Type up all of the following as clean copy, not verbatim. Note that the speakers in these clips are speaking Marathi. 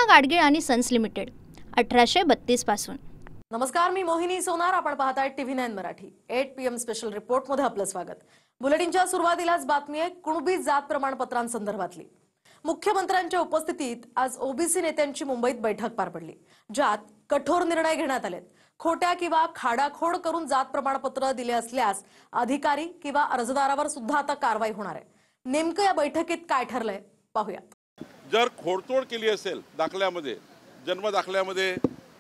सुवर्णा गाडगीळ आणि सन्स लिमिटेड 1832 पासून। नमस्कार, मी मोहिनी सोनार। आपण पाहताय TV9 Marathi 8 PM special report मध्ये आपलं स्वागत। बुलेटिनच्या सुरुवातीलाच बातमी आहे कुणबी जात प्रमाणपत्रांसंदर्भातली। मुख्यमंत्र्यांच्या उपस्थितीत आज ओबीसी नेत्यांची मुंबईत बैठक पार पडली, ज्यात कठोर निर्णय घेण्यात आलेत। खोट्या किंवा खाडाखोड करून जात प्रमाणपत्र दिले असल्यास अधिकारी किंवा अर्जदारावर सुद्धा आता कारवाई होणार आहे। नेमकं या बैठकीत काय ठरलंय पाहूया। जर खोडतोड केली असेल दाखल्यामध्ये, जन्म दाखल्यामध्ये,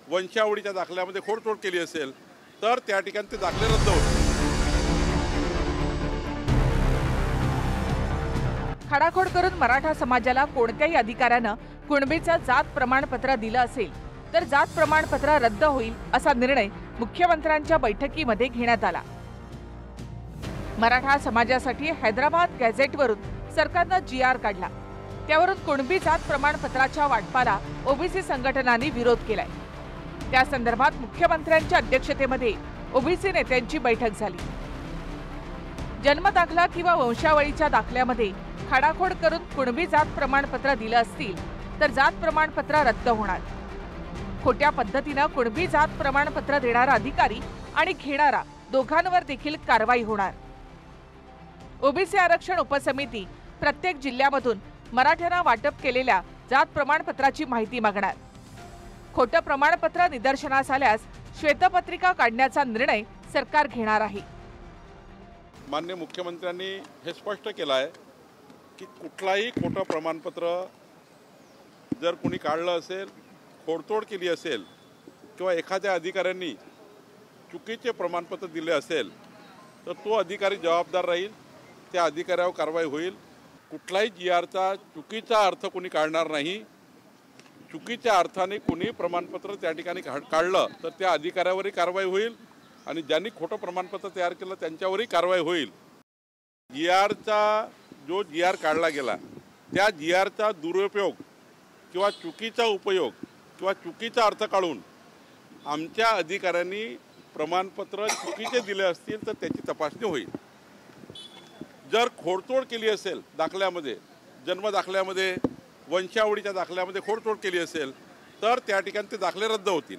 वंशावळीच्या दाखल्यामध्ये खोडतोड केली असेल तर त्या ठिकाणी ते दाखले रद्द होतील। खाडाखोड करून मराठा समाजाला कोणत्याही अधिकाऱ्यानं कुणबीचं जात प्रमाणपत्र दिलं असेल तर जात प्रमाणपत्र रद्द होईल असा निर्णय मुख्यमंत्र्यांच्या बैठकीमध्ये घेण्यात आला। मराठा समाजासाठी हैदराबाद गॅझेटवरून सरकारनं GR काढला, त्यावरून कुणबी जात प्रमाणपत्राच्या वाटपाला ओबीसी संघटनांनी विरोध केलाय। त्या संदर्भात मुख्यमंत्र्यांच्या अध्यक्षतेमध्ये ओबीसी नेत्यांची बैठक झाली। जन्मदाखला किंवा वंशावळीच्या दाखल्यामध्ये खाडाखोड करून कुणबी जात प्रमाणपत्र दिलं असतील तर जात प्रमाणपत्र रद्द होणार। खोट्या पद्धतीनं कुणबी जात प्रमाणपत्र देणारा अधिकारी आणि घेणारा दोघांवर देखील कारवाई होणार। ओबीसी आरक्षण उपसमिती प्रत्येक जिल्ह्यामधून मराठ्यांना वाटप केलेल्या जात प्रमाणपत्राची माहिती मागणार। खोटं प्रमाणपत्र निदर्शनास आल्यास श्वेतपत्रिका काढण्याचा निर्णय सरकार घेणार आहे। माननीय मुख्यमंत्र्यांनी हे स्पष्ट केलं आहे की कुठलाही खोटं प्रमाणपत्र जर कोणी काढलं असेल, खोडतोड केली असेल किंवा एखाद्या अधिकाऱ्यांनी चुकीचे प्रमाणपत्र दिले असेल तर तो अधिकारी जबाबदार राहील, त्या अधिकाऱ्यावर कारवाई होईल। कुठलाही GRचा चुकीचा अर्थ कोणी काढणार नाही। चुकीच्या अर्थाने कोणी प्रमाणपत्र त्या ठिकाणी काढलं तर त्या अधिकाऱ्यावरही कारवाई होईल आणि ज्यांनी खोटं प्रमाणपत्र तयार केलं त्यांच्यावरही कारवाई होईल। GRचा जो GR काढला गेला त्या GRचा दुरुपयोग किंवा चुकीचा उपयोग किंवा चुकीचा अर्थ काढून आमच्या अधिकाऱ्यांनी प्रमाणपत्र चुकीचे दिले असतील तर त्याची तपासणी होईल। जर खोडतोड केली असेल दाखल्यामध्ये, जन्म दाखल्यामध्ये, वंशावळीच्या दाखल्यामध्ये खोडतोड केली असेल तर त्या ठिकाणी ते दाखले रद्द होतील।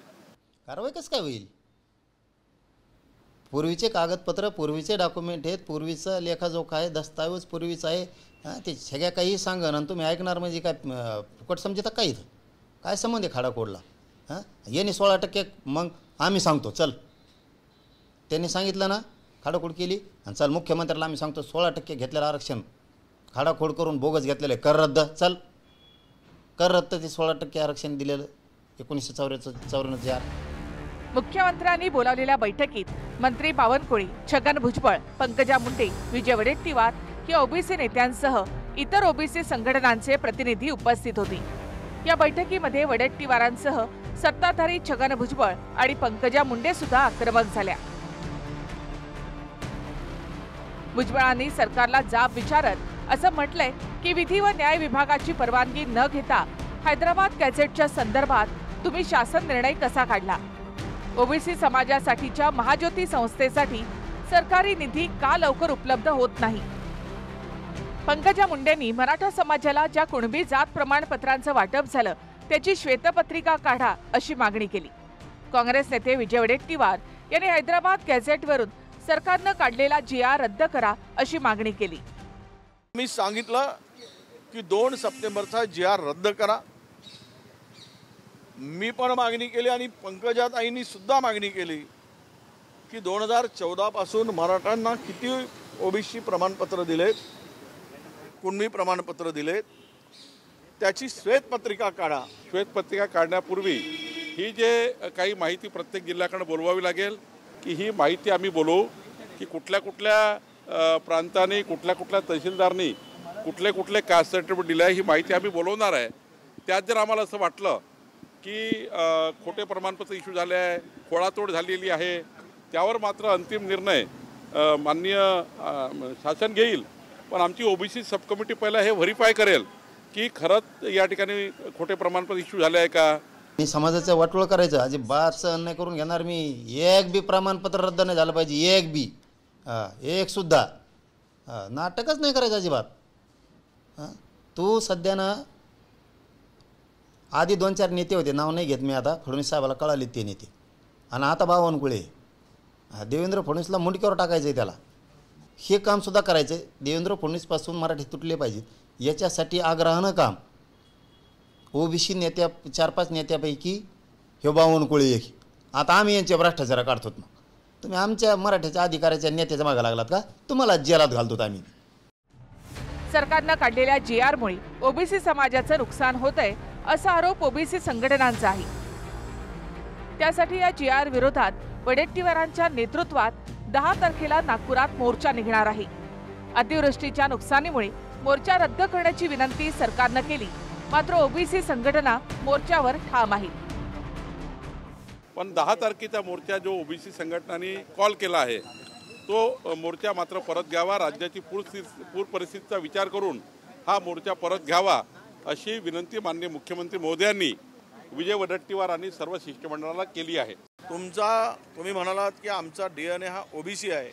कारवाई कसं काय होईल? पूर्वीचे कागदपत्र, पूर्वीचे डॉक्युमेंट आहेत, पूर्वीचा लेखाजोखा आहे, दस्तावेज पूर्वीचा आहे। ते सगळ्या काही सांगन आणि तुम्ही ऐकणार म्हणजे काय फुकट समजता काय? इथं काय संबंध आहे खाडाखोडला? याने 16% मग आम्ही सांगतो चल, त्यांनी सांगितलं ना खाडाखोड केली आणि चल मुख्यमंत्र्याला आम्ही सांगतो 16% घेतलेलं आरक्षण खाडाखोड करून बोगस घेतलेलं कर रद्द, चल कर रद्द। ते 16% आरक्षण दिलेलं 1994 मुख्यमंत्र्यांनी बोलावलेल्या बैठकीत मंत्री बावनकुळे, छगन भुजबळ, पंकजा मुंडे, विजय वडेट्टीवार या ओबीसी नेत्यांसह इतर ओबीसी संघटनांचे प्रतिनिधी उपस्थित होते। या बैठकीमध्ये वडेट्टीवारांसह सत्ताधारी छगन भुजबळ आणि पंकजा मुंडे सुद्धा आक्रमक झाल्या। भुजबळांनी सरकारला जाब विचारत असं म्हटलंय की विधी व न्याय विभागाची परवानगी न घेता हैदराबाद गॅझेटच्या संदर्भात तुम्ही शासन निर्णय कसा काढला? ओबीसी समाजासाठीच्या महाज्योती संस्थेसाठी सरकारी निधी का लवकर उपलब्ध होत नाही? पंकजा मुंडेंनी मराठा समाजाला ज्या कुणबी जात प्रमाणपत्रांचं वाटप झालं त्याची श्वेतपत्रिका काढा अशी मागणी केली। काँग्रेस नेते विजय वडेट्टीवार यांनी हैदराबाद गॅझेटवरून सरकारनं काढलेला GR रद्द करा अशी मागणी केली। मी सांगितलं की 2 सप्टेंबरचा GR रद्द करा। मी पण मागणी केली आणि पंकजाताईंनी सुद्धा मागणी केली की 2014 पासून मराठ्यांना किती ओबीसी प्रमाणपत्र दिलेत, कुणबी प्रमाणपत्र दिलेत, त्याची श्वेतपत्रिका काढा। श्वेतपत्रिका काढण्यापूर्वी ही जे काही माहिती प्रत्येक जिल्ह्याकडे बोलवावी लागेल की ही माहिती आम्ही बोलवू की कुठल्या कुठल्या प्रांताने, कुठल्या कुठल्या तहसीलदारनी कुठले कास्ट सर्टिफिकेट दिलं आहे ही माहिती आम्ही बोलवणार आहे। त्यात जर आम्हाला असं वाटलं की खोटे प्रमाणपत्र इश्यू झाले आहे, खोडातोड झालेली आहे, त्यावर मात्र अंतिम निर्णय माननीय शासन घेईल। पण आमची ओबीसी सब कमिटी पहिला हे व्हेरीफाय करेल की खरंच या ठिकाणी खोटे प्रमाणपत्र इश्यू झाले आहे का। मी समाजाचं वाटोळ करायचं अजिबात सहन नाही करून घेणार। मी एक बी प्रमाणपत्र रद्द नाही झालं पाहिजे, एक बी, एक सुद्धा नाटकच नाही करायचं अजिबात। तू सध्यानं आधी 2-4 नेते होते, नाव नाही घेत मी आता, फडणवीस साहेबाला कळाले ते नेते, आणि आता बावनकुळे. देवेंद्र फडणवीसला मुंडक्यावर टाकायचं आहे त्याला. हे कामसुद्धा करायचं आहे. देवेंद्र फडणवीसपासून मराठी तुटले पाहिजेत, याच्यासाठी आग्रहानं काम. ओबीसी नेत्या 4-5 नेत्यापैकी हे बावनकुळे एक. आता आम्ही यांच्या भ्रष्टाचार काढतो. मग तुम्ही आमच्या मराठ्याच्या अधिकाऱ्याच्या नेत्याच्या मागे लागलात का? तुम्हाला जेलात घालतो आम्ही. सरकारनं काढलेल्या GR-मुळे ओबीसी समाजाचं नुकसान होतंय असा आरोप ओबीसी संघटनांचा आहे. त्यासाठी या GR विरोधात वडेट्टीवारांच्या नेतृत्वात 10 तारखेला नागपुरात मोर्चा निघणार आहे. अतिवृष्टीच्या नुकसानीमुळे मोर्चा रद्द करण्याची विनंती सरकारनं केली, मात्र ओबीसी संघटना मोर्चावर ठाम आहे. पण 10 तारखेचा मोर्चा जो ओबीसी संघटनांनी कॉल केला आहे तो मोर्चा मात्र परत घ्यावा. राज्याची पूर परिस्थितीचा विचार करून हा मोर्चा परत घ्यावा अशी विनंती माननीय मुख्यमंत्री महोदयांनी विजय वडेट्टीवार आणि सर्व शिष्टमंडळाला केली आहे. तुम्ही म्हणालात की आमचा DNA हा ओबीसी आहे.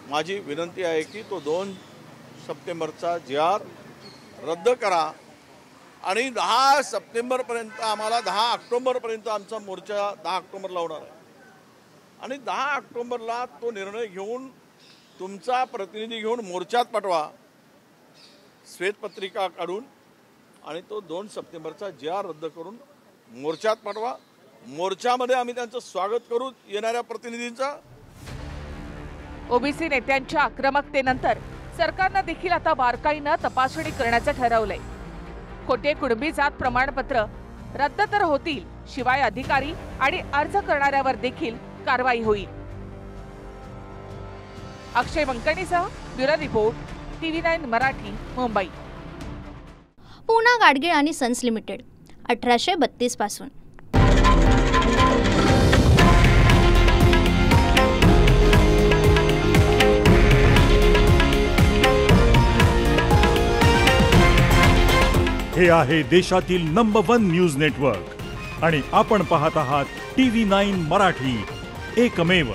माझी विनंती आहे की तो 2 सप्टेंबरचा GR रद्द करा आणि 10 सप्टेंबरपर्यंत आम्हाला 10 ऑक्टोबरपर्यंत आमचा मोर्चा 10 ऑक्टोबरला होणार आहे. आणि 10 ऑक्टोबरला तो निर्णय घेऊन तुमचा प्रतिनिधी घेऊन मोर्चात पाठवा, श्वेतपत्रिका काढून, आणि तो 2 सप्टेंबरचा GR रद्द करून मोर्चात पाठवा. मोर्चामध्ये आम्ही त्यांचं स्वागत करू येणाऱ्या प्रतिनिधींचा. ओबीसी नेत्यांच्या आक्रमकतेनंतर सरकारनं देखील आता बारकाईनं तपासणी करण्याचं ठरवलंय. खोटे कुणबी जात प्रमाणपत्र रद्द तर होतील, शिवाय अधिकारी आणि अर्ज करणाऱ्यावर देखील कारवाई होईल. अक्षय मंकणीसह bureau report, TV9 Marathi, Mumbai. Poona Gadgil आणि सन्स लिमिटेड 1832 पासून. हे आहे देशातील नंबर 1 न्यूज नेटवर्क आणि आपण पाहत आहात TV9 मराठी, एकमेव.